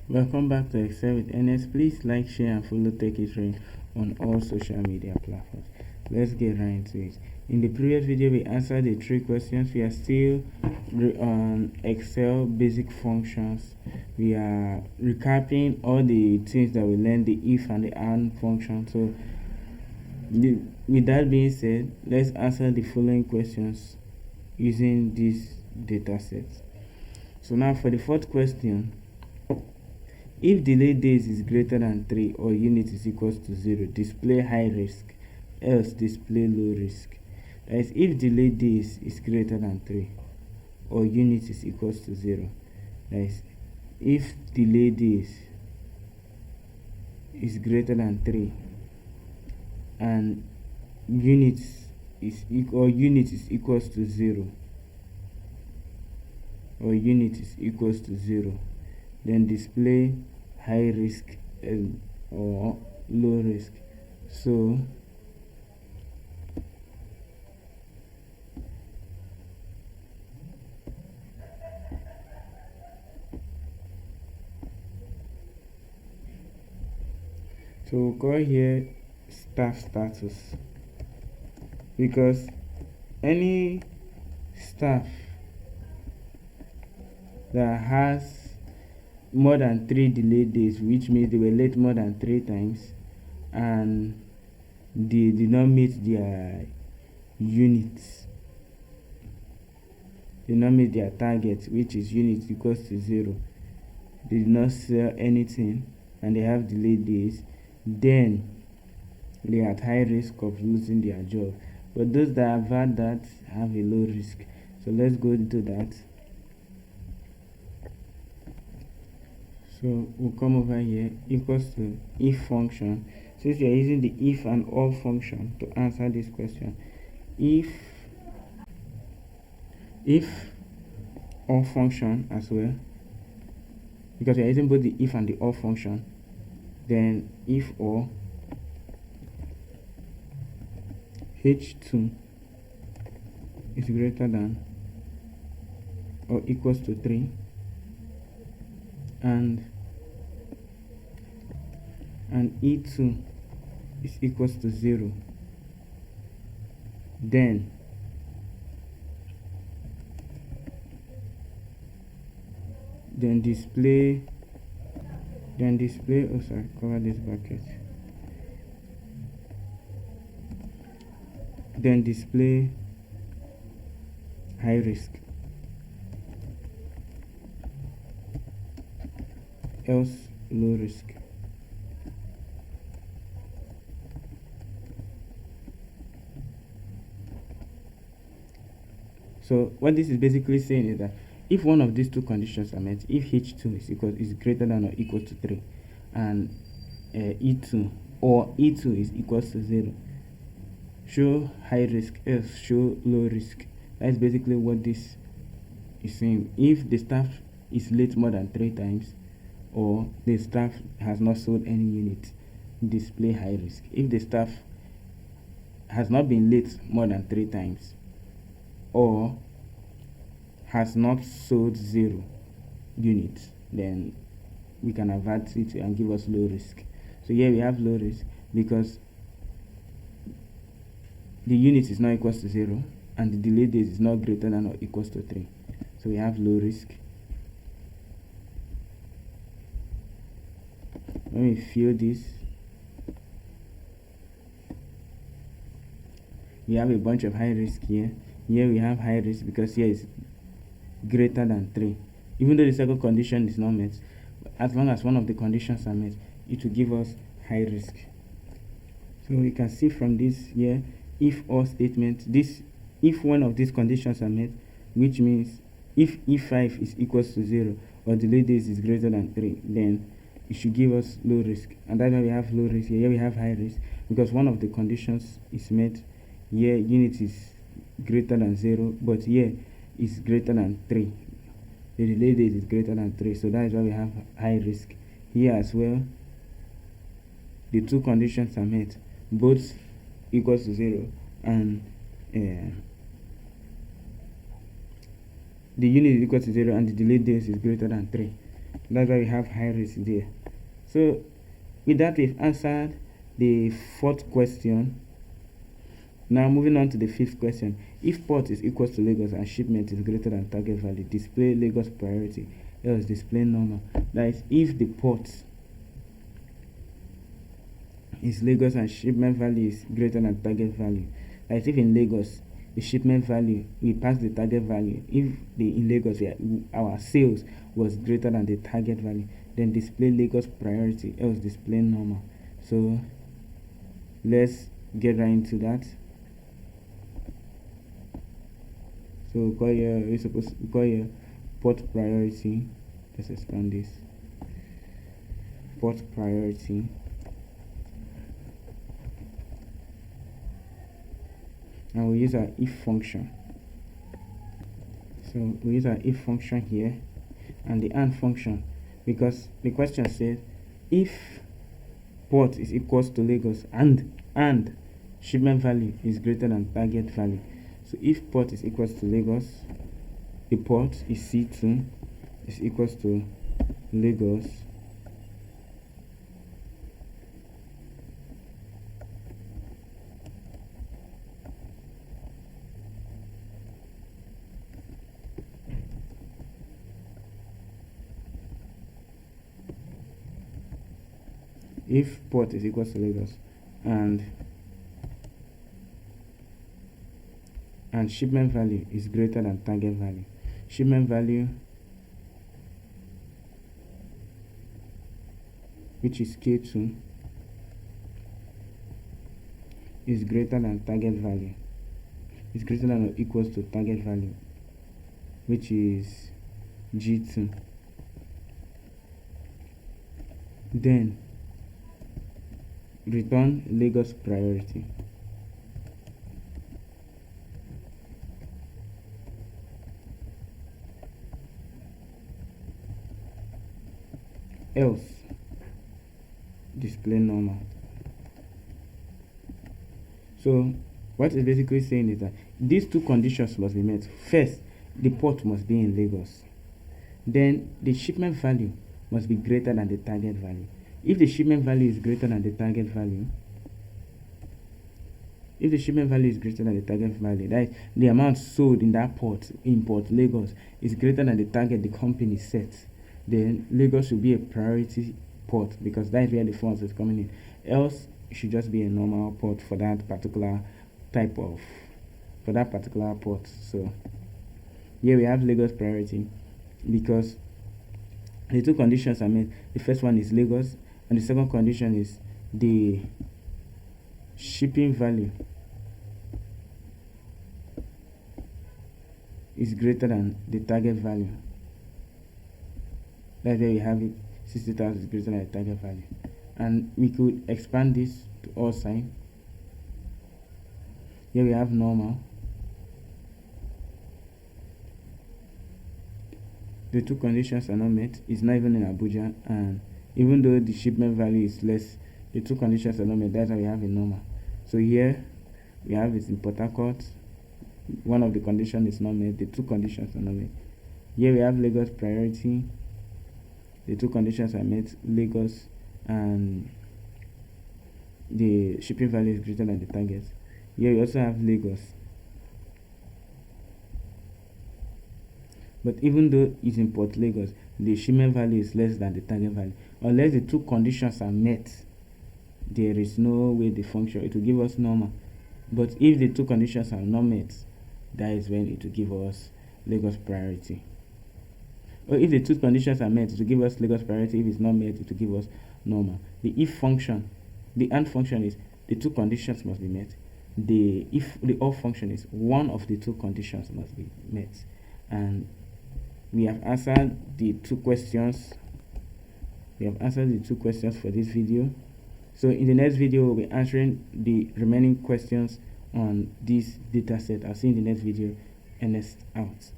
Welcome back to Excel with NS. Please like, share, and follow Tech It Rain on all social media platforms. Let's get right into it. In the previous video, we answered the three questions. We are still on Excel basic functions. We are recapping all the things that we learned, the if and the and function. So, with that being said, let's answer the following questions using this data set. So now for the fourth question, if delay days is greater than 3 or unit is equals to 0, display high risk, else display low risk. That is, if delay days is greater than 3 or unit is equals to 0. That is, if delay days is greater than 3 and unit is equals to 0, or unit is equals to 0, then display high risk or low risk. So we'll call here staff status, because any staff that has more than 3 delayed days, which means they were late more than 3 times and they did not meet their units, did not meet their target, which is unit equals to 0, they did not sell anything and they have delayed days, then they are at high risk of losing their job. But those that have had that have a low risk. So let's go into that. So we'll come over here, equals to if function. Since we are using the if and all function to answer this question, if all function as well, because we are using both the if and the all function, then if all h2 is greater than or equals to 3 and e2 is equals to 0, then display cover this bracket, then display high risk, else low risk. So what this is basically saying is that if one of these two conditions are met, if h2 is greater than or equal to 3 and e2 is equals to 0, show high risk, else show low risk. That's basically what this is saying. If the staff is late more than 3 times or the staff has not sold any unit, display high risk. If the staff has not been late more than 3 times or has not sold 0 units, then we can avert it and give us low risk. So here we have low risk because the unit is not equals to 0 and the delay days is not greater than or equals to 3. So we have low risk. Let me fill this. We have a bunch of high risk here. Here we have high risk because here is greater than 3. Even though the second condition is not met, as long as one of the conditions are met, it will give us high risk. So we can see from this here, if all statement, if one of these conditions are met, which means if e5 is equals to 0 or delay days is greater than 3, then it should give us low risk. And that's why we have low risk. Here we have high risk because one of the conditions is met. Here unit is greater than 0, but here is greater than 3. The delay days is greater than 3, so that is why we have high risk. Here as well, the two conditions are met, both equals to 0 and the unit is equal to 0 and the delay days is greater than 3. That's why we have high risk there. So with that, we've answered the fourth question. Now moving on to the fifth question. If port is equal to Lagos and shipment is greater than target value, display Lagos priority, else display normal. That is, if the port is Lagos and shipment value is greater than target value. That is, if in Lagos the shipment value we pass the target value, if in Lagos our sales was greater than the target value, then display Lagos priority, else display normal. So let's get right into that. So we're supposed to call here port priority. Let's expand this. Port priority. And we use our if function. So we use our if function here and the and function, because the question says if port is equals to Lagos and shipment value is greater than target value. So if port is equals to Lagos, the port is C2 is equals to Lagos, if port is equals to Lagos and shipment value is greater than target value. Shipment value, which is K2, is greater than target value. Is greater than or equals to target value, which is G2. Then return Lagos priority. Else display normal. So what it's basically saying is that these two conditions must be met. First, the port must be in Lagos. Then the shipment value must be greater than the target value. If the shipment value is greater than the target value, that is, the amount sold in that port, in Port Lagos, is greater than the target the company set, then Lagos should be a priority port, because that is where the funds is coming in. Else it should just be a normal port for that particular port. So here we have Lagos priority because the two conditions are met. The first one is Lagos, and the second condition is the shipping value is greater than the target value. That's where we have it. 60,000 is greater than the target value, and we could expand this to all sign. Here we have normal. The two conditions are not met. It's not even in Abuja, and even though the shipment value is less, the two conditions are not met. That's why we have a normal. So here we have it in Port Harcourt. One of the conditions is not met. The two conditions are not met. Here we have Lagos priority. The two conditions are met. Lagos and the shipping value is greater than the target. Here we also have Lagos. But even though it's in Port Lagos, the shipment value is less than the target value. Unless the two conditions are met, there is no way the function, it will give us normal. But if the two conditions are not met, that is when it will give us Lagos priority. Or if the two conditions are met, it will give us Lagos priority. If it's not met, it will give us normal. The if function, the and function is the two conditions must be met. The or function is one of the two conditions must be met. And we have answered the two questions. We have answered the two questions for this video. So in the next video, we'll be answering the remaining questions on this data set. I'll see you in the next video. Ernest out.